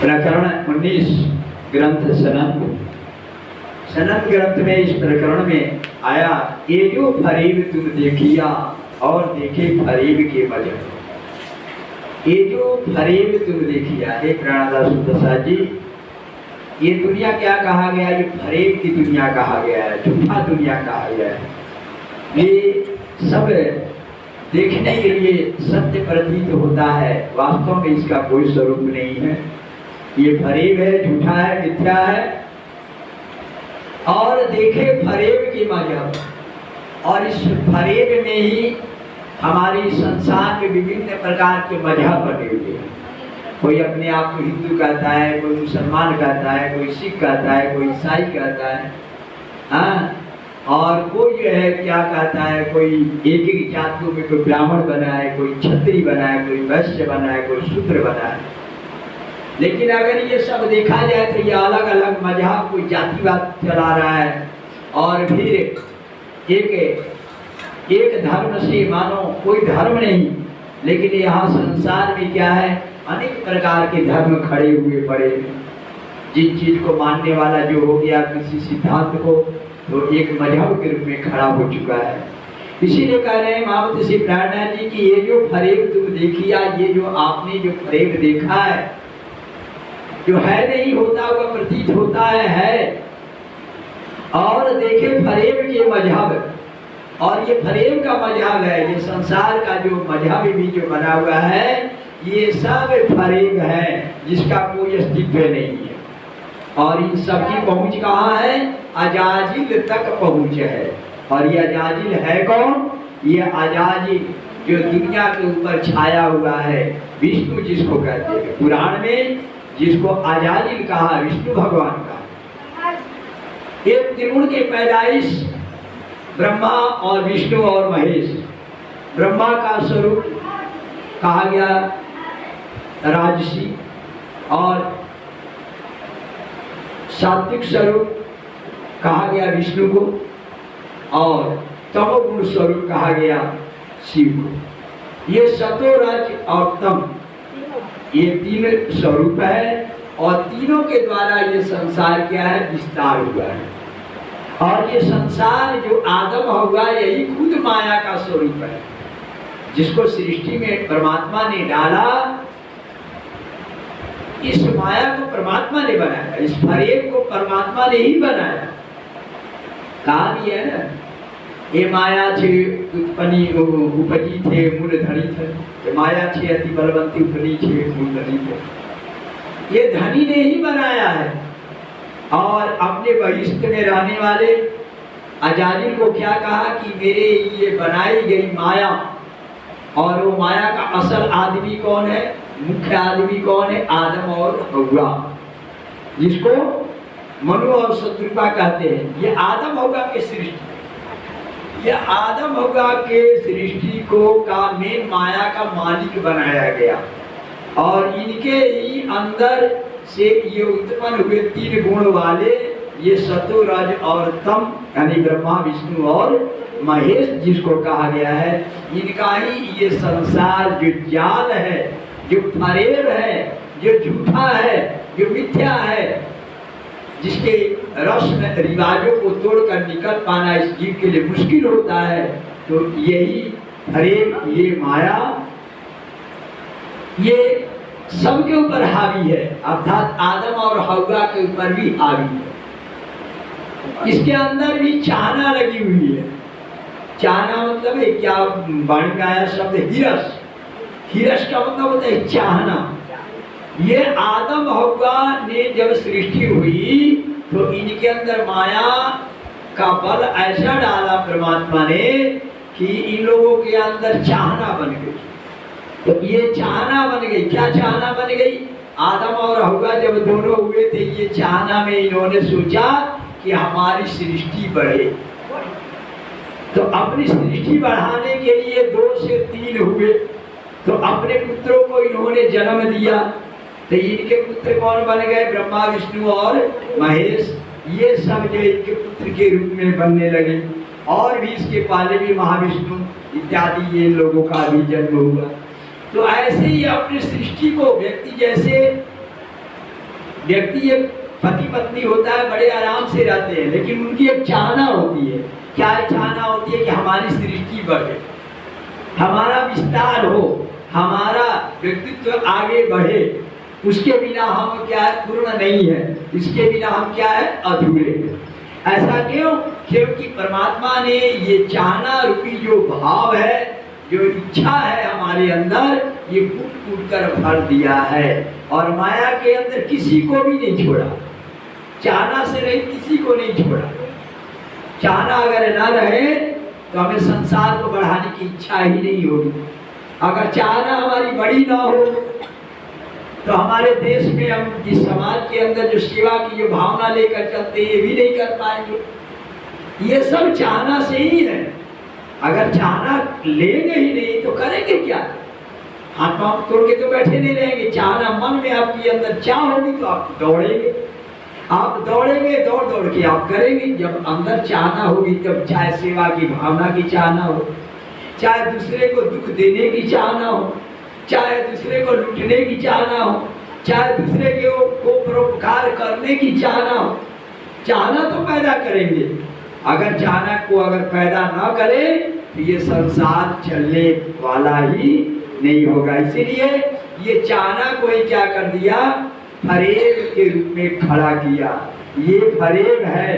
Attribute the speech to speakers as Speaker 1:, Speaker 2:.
Speaker 1: प्रकरण 19 ग्रंथ सनंद ग्रंथ में इस प्रकरण में आया, ये जो फरेब तुम देखिया और देखे फरेब के मजहब। ये जो फरेब तुम देखिया, हे प्राणदास प्रसाद जी, ये दुनिया क्या कहा गया? ये फरेब की दुनिया कहा गया है, झूठा दुनिया कहा गया है। ये सब देखने के लिए सत्य प्रतीत होता है, वास्तव में इसका कोई स्वरूप नहीं है। ये फरेब है, झूठा है, मिथ्या है। और देखे फरेब की मजहब, और इस फरेब में ही हमारी संसार के विभिन्न प्रकार के मजहब बने हुए हैं। कोई अपने आप को हिंदू कहता है, कोई मुसलमान कहता है, कोई सिख कहता है, कोई ईसाई कहता है, हाँ। और कोई जो है क्या कहता है, कोई एक एक जातियों में कोई ब्राह्मण बना है, कोई क्षत्रिय बना है, कोई वैश्य बना है, कोई शूद्र बना है। लेकिन अगर ये सब देखा जाए तो ये अलग अलग मजहब, कोई जातिवाद चला रहा है, और फिर एक धर्म से मानो कोई धर्म नहीं, लेकिन यहाँ संसार में क्या है, अनेक प्रकार के धर्म खड़े हुए पड़े हैं। जिस चीज को मानने वाला जो हो गया किसी सिद्धांत को, तो एक मजहब के रूप में खड़ा हो चुका है। इसीलिए कह रहे हैं महामती श्री प्राणनाथ जी की, ये जो फरेब तुम देखिया, ये जो आपने जो फरेब देखा है, जो है नहीं होता हुआ प्रतीत होता है। और देखे फरेब के मजहब, और ये फरेब का मजहब है, ये संसार का जो मजहब भी जो बना हुआ है, ये सब फरेब है, जिसका कोई अस्तित्व नहीं है। और इन सब की पहुंच कहाँ है? अजाजिल तक पहुंच है। और ये अजाजिल है कौन? ये अजाजिल जो दुनिया के ऊपर छाया हुआ है, विष्णु जिसको कहते हैं, पुराण में जिसको अजाजिल कहा, विष्णु भगवान का। एक त्रिगुण की पैदाइश ब्रह्मा और विष्णु और महेश। ब्रह्मा का स्वरूप कहा गया राजसी, और सात्विक स्वरूप कहा गया विष्णु को, और तमोगुण स्वरूप कहा गया शिव को। ये सतो रज और तम, ये तीन स्वरूप है, और तीनों के द्वारा ये संसार क्या है, विस्तार हुआ है। और ये संसार जो आदम हुआ, यही खुद माया का स्वरूप है, जिसको सृष्टि में परमात्मा ने डाला। इस माया को परमात्मा ने बनाया, इस फरेब को परमात्मा ने ही बनाया। कहा भी है ना, ये माया छे उत्पन्नी उपजी थे मूल धनी थे, माया छे अति बलवंती उपनी छे मूल धनी थे। ये धनी ने ही बनाया है। और अपने बहिष्ठ में रहने वाले अजाजिल को क्या कहा कि मेरे ये बनाई गई माया, और वो माया का असल आदमी कौन है, मुख्य आदमी कौन है? आदम और हव्वा, जिसको मनु और शत्रुपा कहते हैं। ये आदम हव्वा के सृष्टि, ये आदम हव्वा के सृष्टि को का मेन माया का मालिक बनाया गया। और इनके ही अंदर से ये उत्पन्न हुए तीन गुण वाले, ये सतो रज और तम, यानी ब्रह्मा विष्णु और महेश जिसको कहा गया है, इनका ही ये संसार जो जाल है, जो फरेब है, जो झूठा है, जो मिथ्या है, जिसके रस्म रिवाजों को तोड़कर निकल पाना इस जीव के लिए मुश्किल होता है, तो यही फरेब, ये माया, ये सबके ऊपर हावी है, अर्थात आदम और हव्वा के ऊपर भी हावी है। इसके अंदर भी चाहना लगी हुई है। चाहना मतलब है क्या, वाणी में आया शब्द हिरस। हिरस का मतलब होता है चाहना। ये आदम हव्वा ने जब सृष्टि हुई, तो इनके अंदर माया का बल ऐसा डाला परमात्मा ने कि इन लोगों के अंदर चाहना बन गई। तो ये चाहना बन गई। क्या चाहना बन गई? आदम और हव्वा जब दोनों हुए थे, ये चाहना में इन्होंने सोचा कि हमारी सृष्टि बढ़े। तो अपनी सृष्टि बढ़ाने के लिए 2 से 3 हुए, तो अपने पुत्रों को इन्होंने जन्म दिया। तो इनके पुत्र कौन बन गए? ब्रह्मा विष्णु और महेश। ये सब जो इनके पुत्र के रूप में बनने लगे। और भी इसके पहले भी महाविष्णु इत्यादि ये लोगों का भी जन्म हुआ। तो ऐसे ही अपनी सृष्टि को व्यक्ति जैसे व्यक्ति एक पति पत्नी होता है, बड़े आराम से रहते हैं, लेकिन उनकी एक चाहना होती है। क्या चाहना होती है? कि हमारी सृष्टि बढ़े, हमारा विस्तार हो, हमारा व्यक्तित्व आगे बढ़े। उसके बिना हम क्या है? पूर्ण नहीं है। इसके बिना हम क्या है? अधूरे हैं। ऐसा क्यों? क्योंकि परमात्मा ने ये चाहना रूपी जो भाव है, जो इच्छा है हमारे अंदर, ये कूट कूट कर भर दिया है और माया के अंदर किसी को भी नहीं छोड़ा। चाहना से रहित किसी को नहीं छोड़ा। चाहना अगर ना रहे तो हमें संसार को बढ़ाने की इच्छा ही नहीं होगी। अगर चाहना हमारी बड़ी ना हो तो हमारे देश में हम जिस समाज के अंदर जो सेवा की जो भावना लेकर चलते हैं, ये भी नहीं कर पाएंगे। ये सब चाहना से ही है। अगर चाहना लेंगे ही नहीं तो करेंगे क्या? हाथ पांव तोड़ के तो बैठे नहीं रहेंगे। चाहना मन में आपके अंदर चाह होगी तो आप दौड़ेंगे, आप दौड़ेंगे, दौड़ दौड़ के आप करेंगे। जब अंदर चाहना होगी तब चाहे सेवा की भावना की चाहना हो, चाहे दूसरे को दुख देने की चाहना हो, चाहे दूसरे को लूटने की चाहना हो, चाहे दूसरे को परोपकार करने की चाहना हो, चाहना तो पैदा करेंगे। अगर चाहना को अगर पैदा ना करें तो ये संसार चलने वाला ही नहीं होगा। इसीलिए ये चाहना को ही क्या कर दिया? फरेब के रूप में खड़ा किया। ये फरेब है,